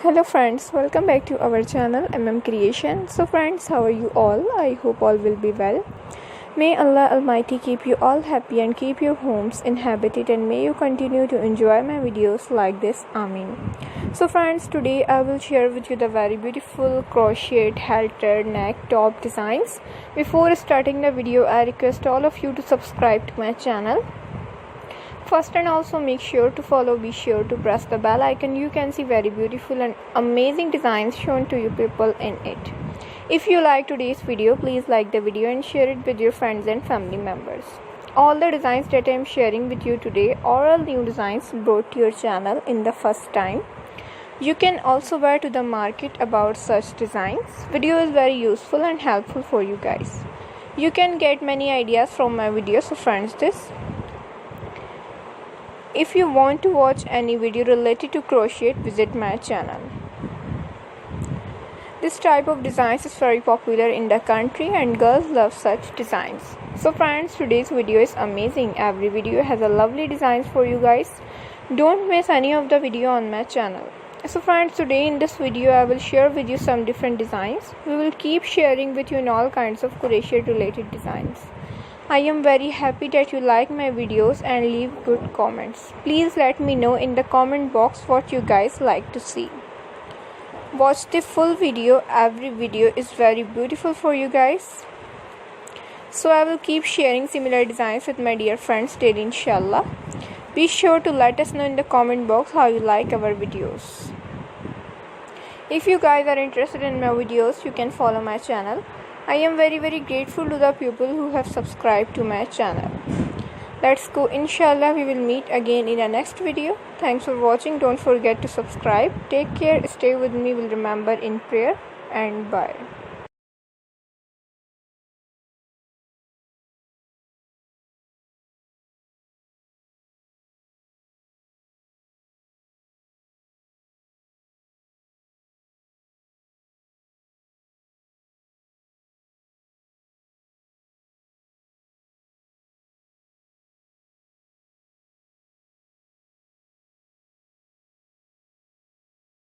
Hello friends, welcome back to our channel Creation. So friends, how are you all? I hope all will be well. May Allah Almighty keep you all happy and keep your homes inhabited, and may you continue to enjoy my videos like this. Ameen. So friends, today I will share with you the very beautiful crochet halter neck top designs. Before starting the video, I request all of you to subscribe to my channel first, and also make sure to follow. Be sure to press the bell icon. You can see very beautiful and amazing designs shown to you people in it. If you like today's video, please like the video and share it with your friends and family members. All the designs that I am sharing with you today are all new designs brought to your channel in the first time. You can also wear to the market about such designs. Video is very useful and helpful for you guys. You can get many ideas from my videos. So friends, if you want to watch any video related to crochet, visit my channel. This type of designs is very popular in the country and girls love such designs. So friends, today's video is amazing. Every video has a lovely designs for you guys. Don't miss any of the video on my channel. So friends, today in this video I will share with you some different designs. We will keep sharing with you in all kinds of crochet related designs. I am very happy that you like my videos and leave good comments. Please let me know in the comment box what you guys like to see. Watch the full video. Every video is very beautiful for you guys. So I will keep sharing similar designs with my dear friends daily, inshallah. Be sure to let us know in the comment box how you like our videos. If you guys are interested in my videos, you can follow my channel. I am very grateful to the people who have subscribed to my channel. Let's go. Inshallah, we will meet again in the next video. Thanks for watching. Don't forget to subscribe. Take care. Stay with me. Will remember in prayer. And bye.